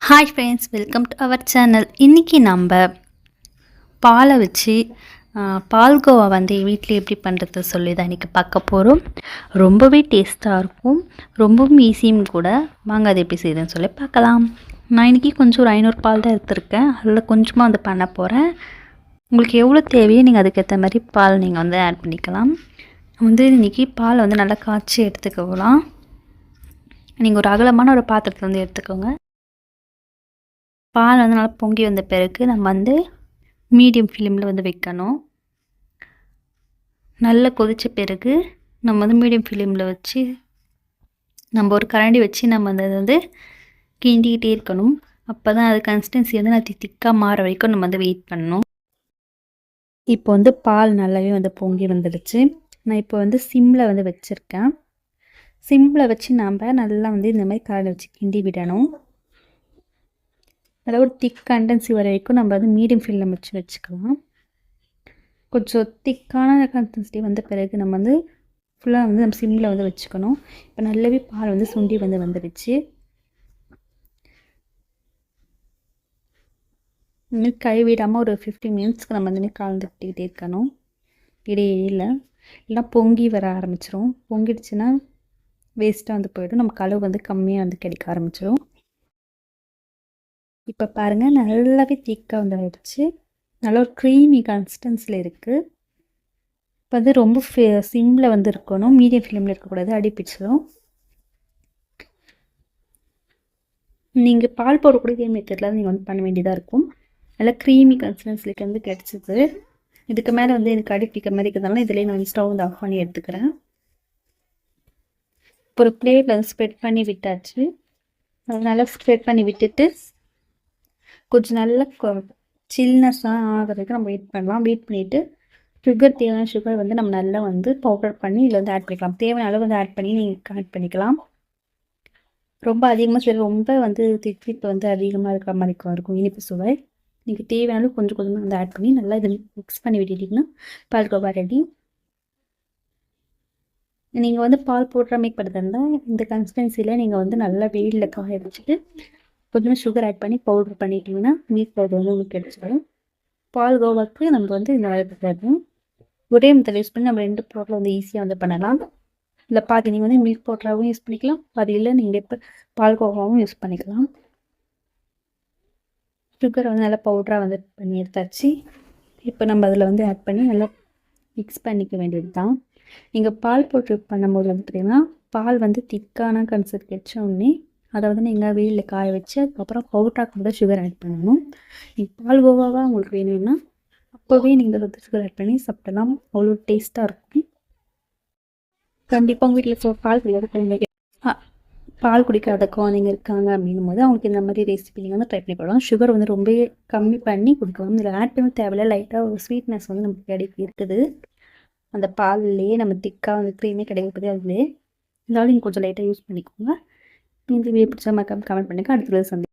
Hi friends, welcome to our channel. இன்றைக்கி நம்ம பாலை வச்சு பால்கோவா வீட்டில் எப்படி பண்ணுறது சொல்லி தான் இன்றைக்கி பார்க்க போகிறோம். ரொம்பவே டேஸ்ட்டாக இருக்கும், ரொம்பவும் ஈஸியும் கூட. வாங்க அது எப்படி செய்யுதுன்னு சொல்லி பார்க்கலாம். நான் இன்றைக்கி கொஞ்சம் ஒரு 500 பால் தான் எடுத்துருக்கேன். அதில் கொஞ்சமாக பண்ண போகிறேன். உங்களுக்கு எவ்வளோ தேவையோ நீங்கள் அதுக்கேற்ற மாதிரி பால் நீங்கள் ஆட் பண்ணிக்கலாம். இன்றைக்கி பால் நல்லா காய்ச்சி எடுத்துக்கலாம். நீங்கள் ஒரு அகலமான ஒரு பாத்திரத்தில் எடுத்துக்கோங்க. பால் நல்லா பொங்கி வந்த பிறகு நம்ம மீடியம் ஃப்ளேமில் வைக்கணும். நல்லா கொதித்த பிறகு நம்ம மீடியம் ஃப்ளேமில் வச்சு நம்ம ஒரு கரண்டி வச்சு நம்ம அதை கிண்டிக்கிட்டே இருக்கணும். அப்போ தான் அது கன்சிஸ்டன்சி நல்லா திக்காக மாற வரைக்கும் நம்ம வெயிட் பண்ணணும். இப்போ பால் நல்லாவே பொங்கி வந்துடுச்சு. நான் இப்போ சிம்மில் வச்சுருக்கேன். சிம்மில் வச்சு நம்ம நல்லா இந்த மாதிரி கரண்டி வச்சு கிண்டி விடணும். அதாவது ஒரு திக் கண்டென்சி வர வரைக்கும் நம்ம மீடியம் ஃப்ளேமில் வச்சுக்கலாம். கொஞ்சம் திக்கான கன்சிஸ்டன்சி வந்த பிறகு நம்ம ஃபுல்லாக நம்ம சிம்மில் வச்சுக்கணும். இப்போ நல்லாவே பால் சுண்டி வந்துடுச்சு. இனிமேல் கைவிடாமல் ஒரு 15 மினிட்ஸ்க்கு நம்ம கலந்துக்கிட்டே இருக்கணும். இடையில இல்லைன்னா பொங்கி வர ஆரம்பிச்சிடும். பொங்கிடுச்சுன்னா வேஸ்ட்டாக போயிடும். நமக்கு அளவு கம்மியாக கிடைக்க ஆரம்பிச்சிடும். இப்போ பாருங்கள், நல்லாவே திக்காக ஆகிடுச்சு. நல்லா ஒரு க்ரீமி கன்சிஸ்டன்சியில் இருக்குது. இப்போ ரொம்ப சிம்மில் இருக்கணும், மீடியம் ஃப்ளேமில் இருக்கக்கூடாது, அடிப்பிடிச்சிடும். நீங்கள் பால் போடக்கூடிய இதே மெத்தடில் நீங்கள் பண்ண வேண்டியதாக இருக்கும். நல்லா க்ரீமி கன்சிஸ்டன்சியில் கிடச்சிது. இதுக்கு மேலே எனக்கு அடிப்பிடிக்கிற மாதிரி இருக்கிறதுனால இதிலே நான் ஸ்டவ் ஆஃப் பண்ணி எடுத்துக்கிறேன். இப்போ ஒரு பிளேட்டில் ஸ்ப்ரெட் பண்ணி விட்டாச்சு. நல்லா ஸ்ப்ரெட் பண்ணி விட்டுட்டு கொஞ்சம் நல்லா சில்னஸாக ஆகிறதுக்கு நம்ம வெயிட் பண்ணலாம். வெயிட் பண்ணிவிட்டு தேவையான சுகர் நம்ம நல்லா பவுடர் பண்ணி இதில் ஆட் பண்ணிக்கலாம். தேவையான அளவு ஆட் பண்ணி நீங்கள் ஆட் பண்ணிக்கலாம். ரொம்ப அதிகமாக சரி, ரொம்ப திப்பு அதிகமாக இருக்கிற மாதிரி இருக்கும் இனிப்பு சுவை. நீங்கள் தேவையான அளவு கொஞ்சம் கொஞ்சமாக ஆட் பண்ணி நல்லா இதை மிக்ஸ் பண்ணி விட்டுட்டிங்கன்னா பால்கோவா ரெடி. நீங்கள் பால் பவுடராக மேக் பண்ணுறதா இந்த கன்சிஸ்டன்சியில் நீங்கள் நல்லா வெயிலில் காய வச்சுட்டு கொஞ்சமாக சுகர் ஆட் பண்ணி பவுடர் பண்ணிட்டிங்கன்னா மில்க் பவுடர் உங்களுக்கு கிடச்சிடும். பால் கோவாக்கு நம்ம இந்த வளர்த்து ஒரே மெத்தட் யூஸ் பண்ணி நம்ம 2 பவுடரில் ஈஸியாக பண்ணலாம். இல்லை பாதி நீங்கள் மில்க் பவுடராகவும் யூஸ் பண்ணிக்கலாம், பாதி இல்லை நீங்கள் இப்போ பால் கோவாவும் யூஸ் பண்ணிக்கலாம். சுகரை நல்லா பவுடராக பண்ணி எடுத்தாச்சு. இப்போ நம்ம அதில் ஆட் பண்ணி நல்லா மிக்ஸ் பண்ணிக்க வேண்டியது தான். நீங்கள் பால் பவுட்ரு பண்ணும்போது பார்த்திங்கன்னா பால் திக்கான கன்சிஸ்டன்சி கிடைச்ச உடனே அதை நீங்கள் வெயிலில் காய வச்சு அதுக்கப்புறம் பவுட்ராக கூட சுகர் ஆட் பண்ணணும். பால் கோவாவாக உங்களுக்கு வேணும்னா அப்போவே நீங்கள் சுகர் ஆட் பண்ணி சாப்பிடலாம். அவ்வளோ டேஸ்ட்டாக இருக்கும். கண்டிப்பாக உங்கள் வீட்டில் பால் குடிக்காத குழந்தைங்க இருக்காங்க அப்படின்னும் போது அவங்களுக்கு இந்த மாதிரி ரெசிபி நீங்கள் ட்ரை பண்ணி போடலாம். சுகர் ரொம்ப கம்மி பண்ணி கொடுக்கலாம். இதில் ஆட் பண்ண தேவையில்லை. லைட்டாக ஒரு ஸ்வீட்னஸ் நமக்கு இருக்குது. அந்த பால்லையே நம்ம திக்காக க்ரீமே கிடைக்கிறது அதுலேயே. இருந்தாலும் நீங்கள் கொஞ்சம் லைட்டாக யூஸ் பண்ணிக்கோங்க. இந்த வீடியோ பிடிச்சா மறக்காம கமெண்ட் பண்ணுங்கள். அடுத்த வீடியோ சந்திப்போம்.